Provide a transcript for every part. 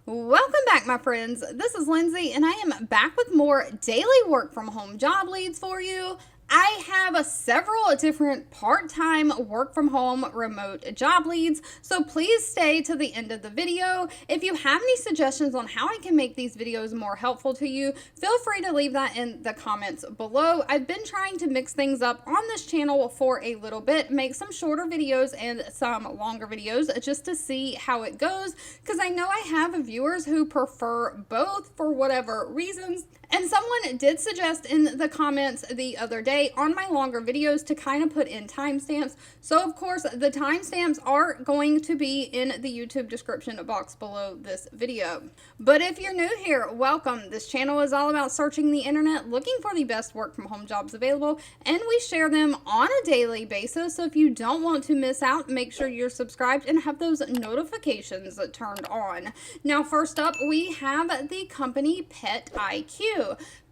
Welcome back, my friends. This is Lindsay, and I am back with more daily work from home job leads for you. I have several different part-time work from home remote job leads, so please stay to the end of the video. If you have any suggestions on how I can make these videos more helpful to you, feel free to leave that in the comments below. I've been trying to mix things up on this channel for a little bit, make some shorter videos and some longer videos just to see how it goes, because I know I have viewers who prefer both for whatever reasons. And someone did suggest in the comments the other day on my longer videos to kind of put in timestamps. So of course the timestamps are going to be in the YouTube description box below this video. But if you're new here, welcome. This channel is all about searching the internet, looking for the best work from home jobs available, and we share them on a daily basis. So if you don't want to miss out, make sure you're subscribed and have those notifications turned on. Now, first up, we have the company PetIQ.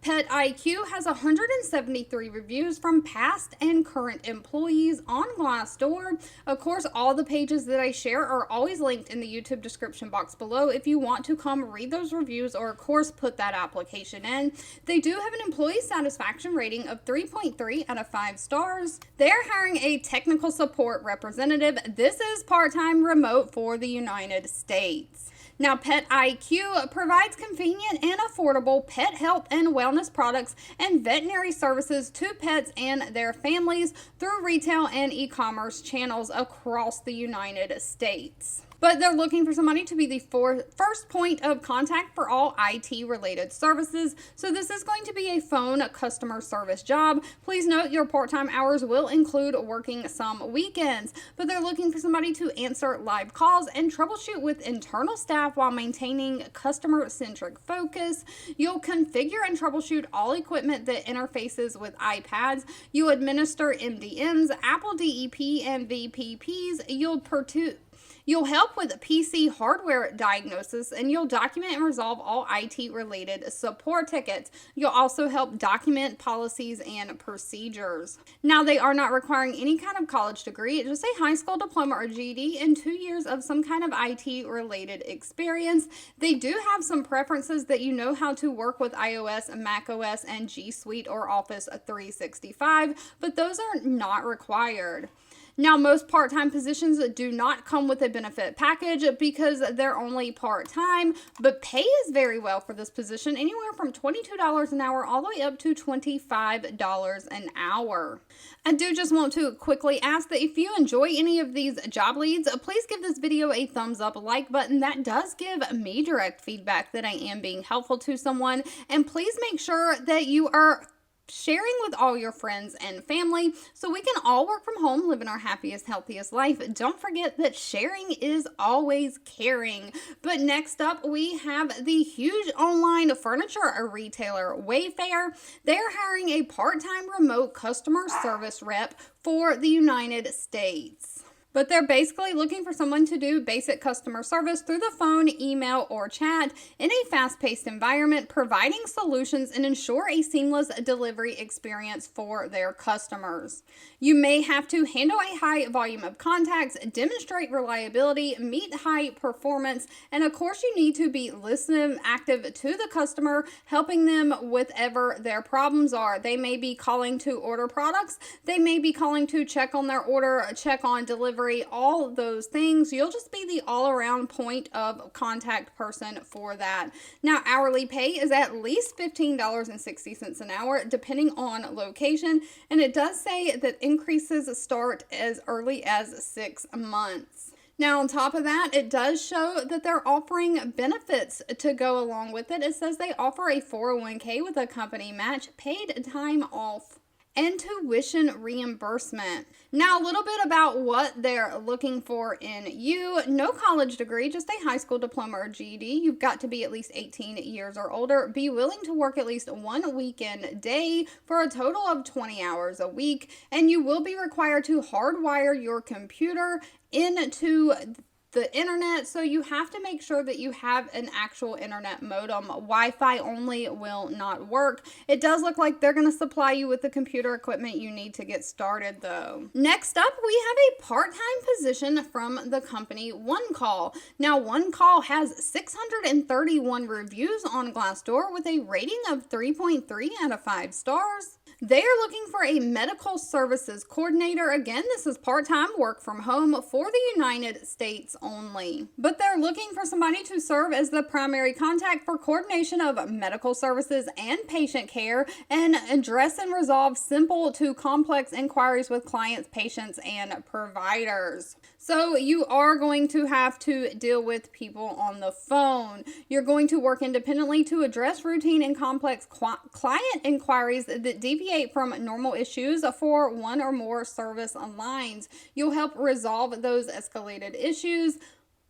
PetIQ has 173 reviews from past and current employees on Glassdoor. Of course, all the pages that I share are always linked in the YouTube description box below if you want to come read those reviews or, of course, put that application in. They do have an employee satisfaction rating of 3.3 out of 5 stars. They're hiring a technical support representative. This is part-time remote for the United States. Now, PetIQ provides convenient and affordable pet health and wellness products and veterinary services to pets and their families through retail and e-commerce channels across the United States. But they're looking for somebody to be the first point of contact for all IT-related services. So this is going to be a phone customer service job. Please note your part-time hours will include working some weekends. But they're looking for somebody to answer live calls and troubleshoot with internal staff while maintaining customer-centric focus. You'll configure and troubleshoot all equipment that interfaces with iPads. You administer MDMs, Apple DEP, and VPPs. You'll help with PC hardware diagnosis, and you'll document and resolve all IT-related support tickets. You'll also help document policies and procedures. Now, they are not requiring any kind of college degree. It's just a high school diploma or GED and 2 years of some kind of IT-related experience. They do have some preferences that you know how to work with iOS, macOS, and G Suite or Office 365, but those are not required. Now, most part-time positions do not come with a benefit package because they're only part-time, but pay is very well for this position, anywhere from $22 an hour all the way up to $25 an hour. I do just want to quickly ask that if you enjoy any of these job leads, please give this video a thumbs up, like button. That does give me direct feedback that I am being helpful to someone, and please make sure that you are sharing with all your friends and family so we can all work from home, living our happiest, healthiest life. Don't forget that sharing is always caring. But next up, we have the huge online furniture retailer Wayfair. They're hiring a part-time remote customer service rep for the United States. But they're basically looking for someone to do basic customer service through the phone, email, or chat in a fast-paced environment, providing solutions and ensure a seamless delivery experience for their customers. You may have to handle a high volume of contacts, demonstrate reliability, meet high performance, and of course you need to be listening, active to the customer, helping them with whatever their problems are. They may be calling to order products, they may be calling to check on their order, check on delivery, all of those things. You'll just be the all-around point of contact person for that. Now, hourly pay is at least $15.60 an hour, depending on location, and it does say that increases start as early as 6 months. Now, on top of that, it does show that they're offering benefits to go along with it. It says they offer a 401k with a company match, paid time off, and tuition reimbursement. Now, a little bit about what they're looking for in you. No college degree, just a high school diploma or GED. You've got to be at least 18 years or older. Be willing to work at least one weekend day for a total of 20 hours a week. And you will be required to hardwire your computer into the internet, so you have to make sure that you have an actual internet modem. Wi-Fi only will not work. It does look like they're going to supply you with the computer equipment you need to get started though. Next up, we have a part-time position from the company OneCall. Now OneCall has 631 reviews on Glassdoor with a rating of 3.3 out of 5 stars. They are looking for a medical services coordinator. Again, this is part-time work from home for the United States only. But they're looking for somebody to serve as the primary contact for coordination of medical services and patient care and address and resolve simple to complex inquiries with clients, patients, and providers. So you are going to have to deal with people on the phone. You're going to work independently to address routine and complex client inquiries that deviate from normal issues for one or more service lines. You'll help resolve those escalated issues,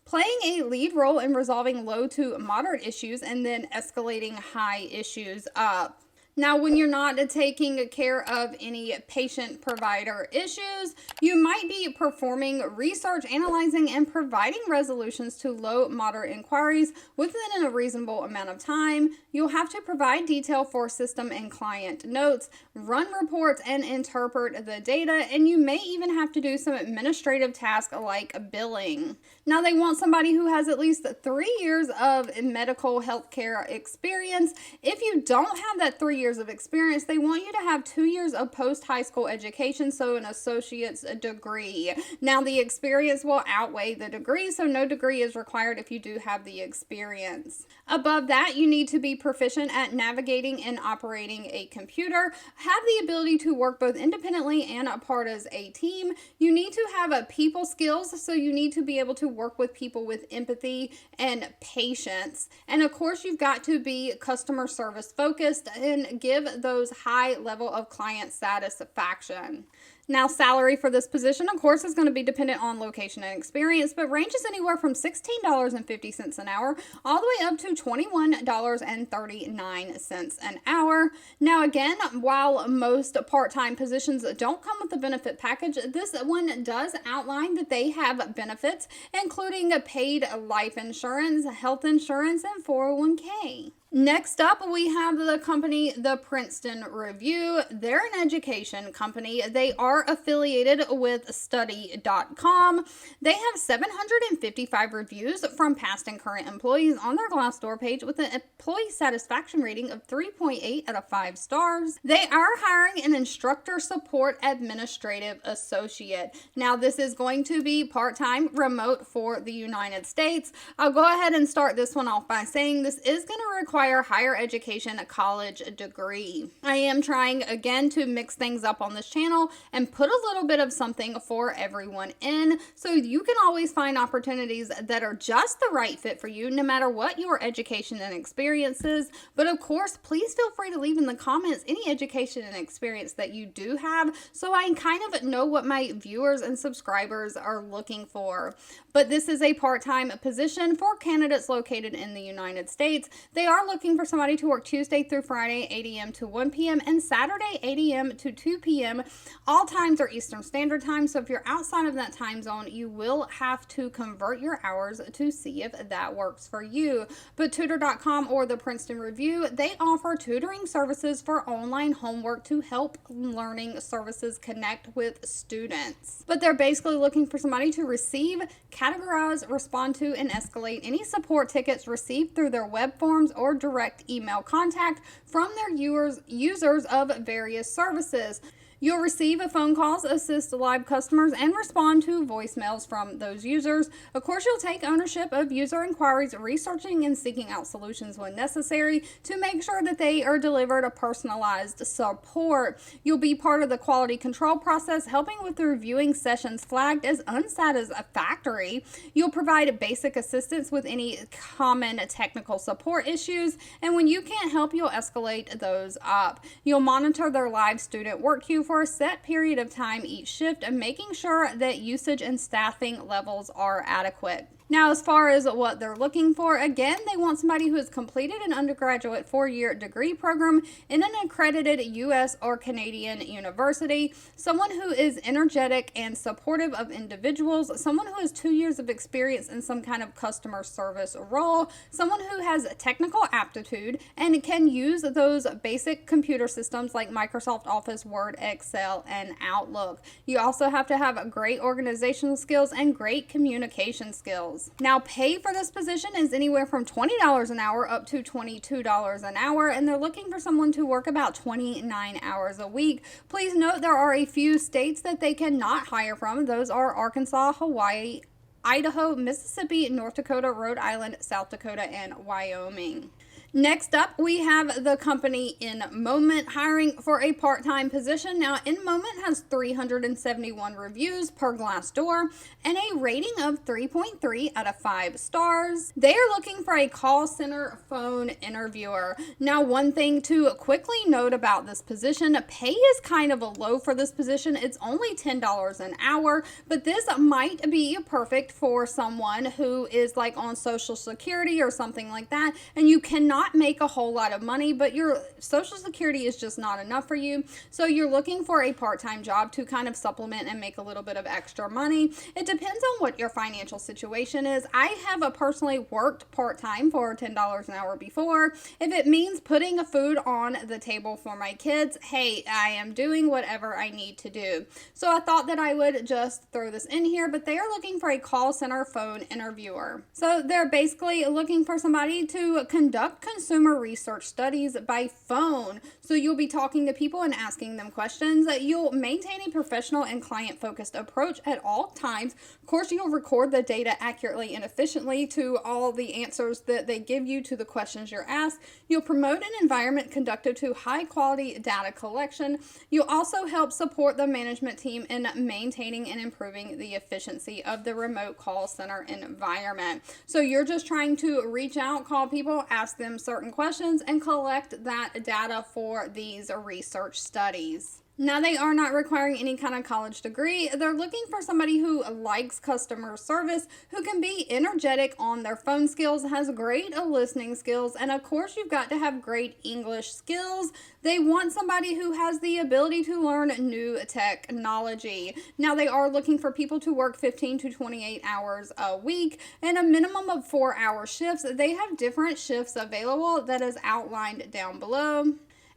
playing a lead role in resolving low to moderate issues and then escalating high issues up. Now, when you're not taking care of any patient-provider issues, you might be performing research, analyzing, and providing resolutions to low, moderate inquiries within a reasonable amount of time. You'll have to provide detail for system and client notes, run reports, and interpret the data, and you may even have to do some administrative tasks like billing. Now, they want somebody who has at least 3 years of medical healthcare experience. If you don't have that 3 years of experience, they want you to have 2 years of post-high school education, so an associate's degree. Now, the experience will outweigh the degree, so no degree is required if you do have the experience. Above that, you need to be proficient at navigating and operating a computer, have the ability to work both independently and a part as a team. You need to have people skills, so you need to be able to work with people with empathy and patience. And of course, you've got to be customer service focused and give those high level of client satisfaction. Now, salary for this position, of course, is going to be dependent on location and experience, but ranges anywhere from $16.50 an hour all the way up to $21.39 an hour. Now, again, while most part-time positions don't come with a benefit package, this one does outline that they have benefits, including paid life insurance, health insurance, and 401k. Next up, we have the company, the Princeton Review. They're an education company. They are affiliated with study.com. They have 755 reviews from past and current employees on their Glassdoor page with an employee satisfaction rating of 3.8 out of 5 stars. They are hiring an instructor support administrative associate. Now, this is going to be part-time remote for the United States. I'll go ahead and start this one off by saying this is going to require higher education, a college degree. I am trying again to mix things up on this channel and put a little bit of something for everyone in, so you can always find opportunities that are just the right fit for you, no matter what your education and experience is. But of course, please feel free to leave in the comments any education and experience that you do have, so I kind of know what my viewers and subscribers are looking for. But this is a part-time position for candidates located in the United States. They are looking for somebody to work Tuesday through Friday, 8 a.m. to 1 p.m. and Saturday, 8 a.m. to 2 p.m. All times are Eastern Standard Time, so if you're outside of that time zone, you will have to convert your hours to see if that works for you. But Tutor.com or the Princeton Review, they offer tutoring services for online homework to help learning services connect with students. But they're basically looking for somebody to receive, categorize, respond to, and escalate any support tickets received through their web forms or direct email contact from their users of various services. You'll receive phone calls, assist live customers, and respond to voicemails from those users. Of course, you'll take ownership of user inquiries, researching and seeking out solutions when necessary to make sure that they are delivered a personalized support. You'll be part of the quality control process, helping with the reviewing sessions flagged as unsatisfactory. You'll provide basic assistance with any common technical support issues, and when you can't help, you'll escalate those up. You'll monitor their live student work queue for a set period of time each shift and making sure that usage and staffing levels are adequate. Now, as far as what they're looking for, again, they want somebody who has completed an undergraduate 4-year degree program in an accredited U.S. or Canadian university, someone who is energetic and supportive of individuals, someone who has 2 years of experience in some kind of customer service role, someone who has technical aptitude and can use those basic computer systems like Microsoft Office, Word, Excel, and Outlook. You also have to have great organizational skills and great communication skills. Now, pay for this position is anywhere from $20 an hour up to $22 an hour, and they're looking for someone to work about 29 hours a week. Please note there are a few states that they cannot hire from. Those are Arkansas, Hawaii, Idaho, Mississippi, North Dakota, Rhode Island, South Dakota, and Wyoming. Next up, we have the company InMoment hiring for a part-time position. Now, InMoment has 371 reviews per Glassdoor and a rating of 3.3 out of 5 stars. They are looking for a call center phone interviewer. Now, one thing to quickly note about this position, pay is kind of low for this position. It's only $10 an hour, but this might be perfect for someone who is like on Social Security or something like that, and you cannot make a whole lot of money, but your Social Security is just not enough for you. So you're looking for a part-time job to kind of supplement and make a little bit of extra money. It depends on what your financial situation is. I have personally worked part-time for $10 an hour before. If it means putting food on the table for my kids, hey, I am doing whatever I need to do. So I thought that I would just throw this in here, but they are looking for a call center phone interviewer. So they're basically looking for somebody to conduct consumer research studies by phone. So you'll be talking to people and asking them questions. You'll maintain a professional and client-focused approach at all times. Of course, you'll record the data accurately and efficiently to all the answers that they give you to the questions you're asked. You'll promote an environment conducive to high-quality data collection. You'll also help support the management team in maintaining and improving the efficiency of the remote call center environment. So you're just trying to reach out, call people, ask them certain questions, and collect that data for these research studies. Now, they are not requiring any kind of college degree. They're looking for somebody who likes customer service, who can be energetic on their phone skills, has great listening skills, and of course, you've got to have great English skills. They want somebody who has the ability to learn new technology. Now, they are looking for people to work 15 to 28 hours a week and a minimum of 4-hour shifts. They have different shifts available that is outlined down below.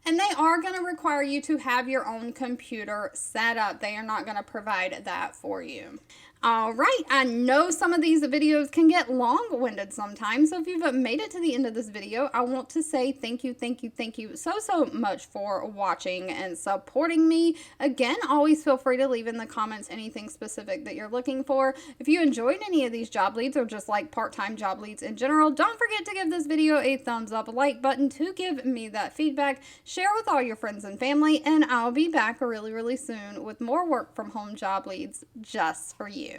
And they are going to require you to have your own computer set up. They are not going to provide that for you. All right, I know some of these videos can get long-winded sometimes, so if you've made it to the end of this video, I want to say thank you so much for watching and supporting me. Again, always feel free to leave in the comments anything specific that you're looking for. If you enjoyed any of these job leads or just like part-time job leads in general, don't forget to give this video a thumbs up, like button to give me that feedback. Share with all your friends and family, and I'll be back really soon with more work from home job leads just for you.